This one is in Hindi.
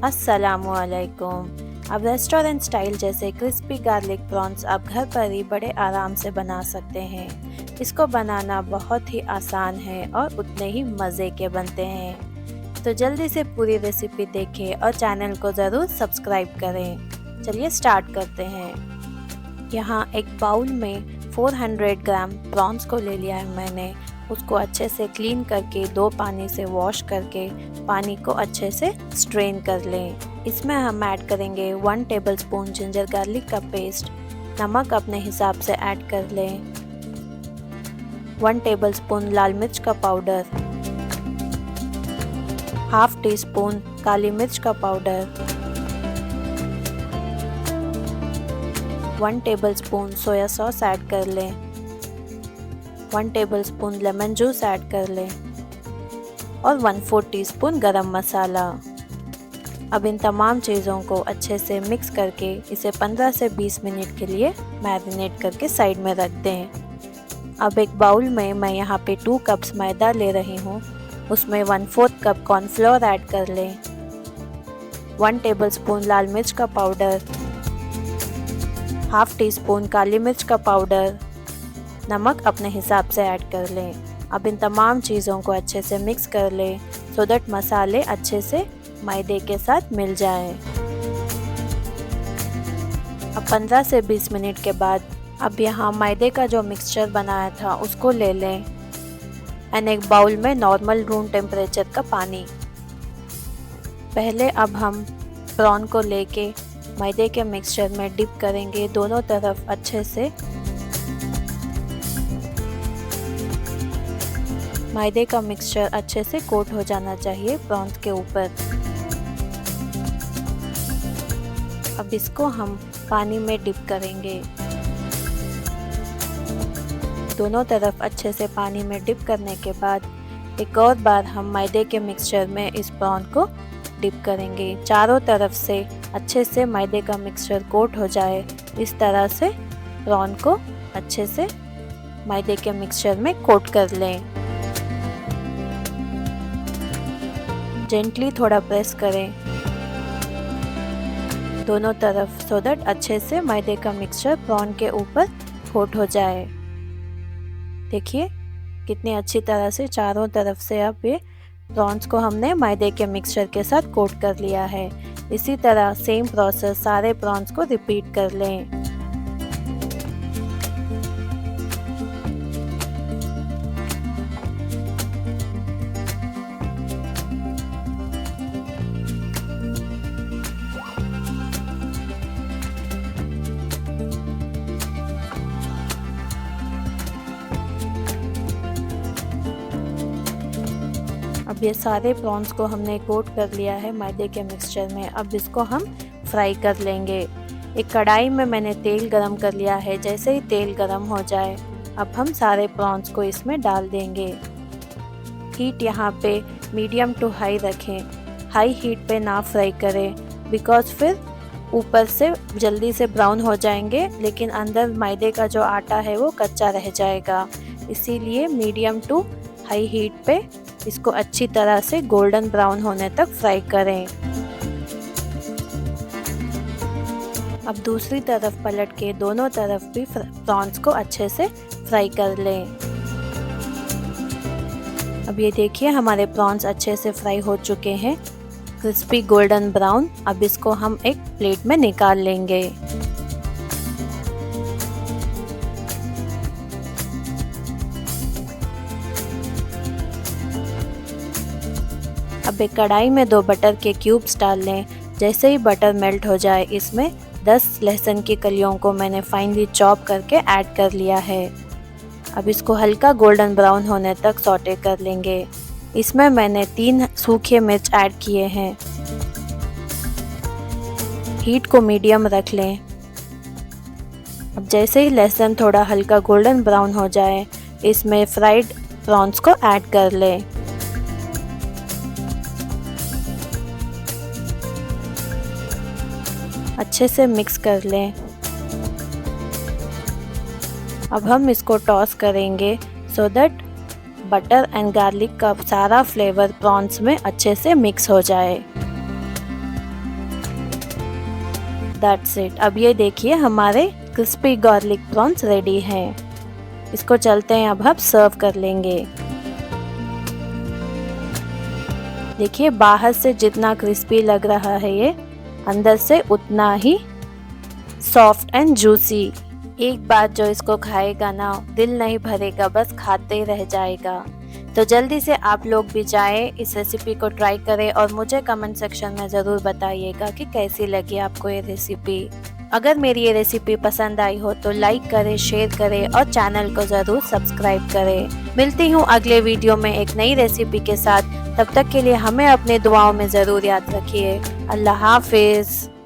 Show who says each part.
Speaker 1: अस्सलामुअलैकुम। अब रेस्टोरेंट स्टाइल जैसे क्रिस्पी गार्लिक प्रॉन्स आप घर पर ही बड़े आराम से बना सकते हैं। इसको बनाना बहुत ही आसान है और उतने ही मज़े के बनते हैं। तो जल्दी से पूरी रेसिपी देखें और चैनल को ज़रूर सब्सक्राइब करें। चलिए स्टार्ट करते हैं। यहाँ एक बाउल में 400 ग्राम प्रॉन्स को ले लिया है मैंने। उसको अच्छे से क्लीन करके 2 पानी से वॉश करके पानी को अच्छे से स्ट्रेन कर लें। इसमें हम ऐड करेंगे 1 टेबलस्पून जिंजर गार्लिक का पेस्ट। नमक अपने हिसाब से ऐड कर लें। 1 टेबलस्पून लाल मिर्च का पाउडर, हाफ टी स्पून काली मिर्च का powder, 1 tablespoon soya sauce add कर लें, 1 टेबलस्पून लेमन जूस ऐड कर लें और 1/4 टीस्पून गरम मसाला। अब इन तमाम चीज़ों को अच्छे से मिक्स करके इसे 15 से 20 मिनट के लिए मैरिनेट करके साइड में रख दें। अब एक बाउल में मैं यहाँ पे 2 कप्स मैदा ले रही हूँ। उसमें 1/4 कप कॉर्नफ्लोर ऐड कर लें, 1 टेबलस्पून लाल मिर्च का पाउडर, हाफ टी स्पून काली मिर्च का पाउडर, नमक अपने हिसाब से ऐड कर लें। अब इन तमाम चीज़ों को अच्छे से मिक्स कर लें सो दैट मसाले अच्छे से मैदे के साथ मिल जाएं। अब 15 से 20 मिनट के बाद अब यहाँ मैदे का जो मिक्सचर बनाया था उसको ले लें एंड एक बाउल में नॉर्मल रूम टेम्परेचर का पानी। पहले अब हम प्रॉन को लेके मैदे के मिक्सचर में डिप करेंगे दोनों तरफ अच्छे से। मैदे का मिक्सचर अच्छे से कोट हो जाना चाहिए प्रॉन्स के ऊपर। अब इसको हम पानी में डिप करेंगे। दोनों तरफ अच्छे से पानी में डिप करने के बाद एक और बार हम मैदे के मिक्सचर में इस प्रॉन को डिप करेंगे। चारों तरफ से अच्छे से मैदे का मिक्सचर कोट हो जाए, इस तरह से प्रॉन को अच्छे से मैदे के मिक्सचर में कोट कर लें। जेंटली थोड़ा प्रेस करें दोनों तरफ सो दैट अच्छे से मैदे का मिक्सचर प्रॉन के ऊपर कोट हो जाए। देखिए कितनी अच्छी तरह से चारों तरफ से अब ये प्रॉन्स को हमने मैदे के मिक्सचर के साथ कोट कर लिया है। इसी तरह सेम प्रोसेस सारे प्रॉन्स को रिपीट कर लें। अब ये सारे प्रॉन्स को हमने कोट कर लिया है मैदे के मिक्सचर में। अब इसको हम फ्राई कर लेंगे। एक कढ़ाई में मैंने तेल गरम कर लिया है। जैसे ही तेल गरम हो जाए अब हम सारे प्रॉन्स को इसमें डाल देंगे। हीट यहाँ पे मीडियम टू हाई रखें। हाई हीट पे ना फ्राई करें बिकॉज फिर ऊपर से जल्दी से ब्राउन हो जाएंगे लेकिन अंदर मैदे का जो आटा है वो कच्चा रह जाएगा। इसीलिए मीडियम टू हाई हीट पे इसको अच्छी तरह से गोल्डन ब्राउन होने तक फ्राई करें। अब दूसरी तरफ पलट के दोनों तरफ भी प्रॉन्स को अच्छे से फ्राई कर लें। अब ये देखिए हमारे प्रॉन्स अच्छे से फ्राई हो चुके हैं, क्रिस्पी गोल्डन ब्राउन। अब इसको हम एक प्लेट में निकाल लेंगे। अब एक कढ़ाई में 2 बटर के क्यूब्स डाल लें। जैसे ही बटर मेल्ट हो जाए इसमें 10 लहसुन की कलियों को मैंने फाइनली चॉप करके ऐड कर लिया है। अब इसको हल्का गोल्डन ब्राउन होने तक सौटे कर लेंगे। इसमें मैंने 3 सूखे मिर्च ऐड किए हैं। हीट को मीडियम रख लें। अब जैसे ही लहसुन थोड़ा हल्का गोल्डन ब्राउन हो जाए इसमें फ्राइड प्रॉन्स को ऐड कर लें। अच्छे से मिक्स कर लें। अब हम इसको टॉस करेंगे so that butter and garlic का सारा फ्लेवर प्रॉन्स में अच्छे से मिक्स हो जाए। That's it. अब ये देखिए हमारे क्रिस्पी गार्लिक प्रॉन्स रेडी हैं। इसको चलते हैं अब हम सर्व कर लेंगे। देखिए बाहर से जितना क्रिस्पी लग रहा है ये अंदर से उतना ही सॉफ्ट एंड जूसी। एक बार जो इसको खाएगा ना दिल नहीं भरेगा, बस खाते रह जाएगा। तो जल्दी से आप लोग भी जाएं, इस रेसिपी को ट्राई करें और मुझे कमेंट सेक्शन में ज़रूर बताइएगा कि कैसी लगी आपको ये रेसिपी। अगर मेरी ये रेसिपी पसंद आई हो तो लाइक करें, शेयर करें और चैनल को ज़रूर सब्सक्राइब करें। मिलती हूँ अगले वीडियो में एक नई रेसिपी के साथ। तब तक के लिए हमें अपने दुआओं में ज़रूर याद रखिए। अल्लाह हाफिज़।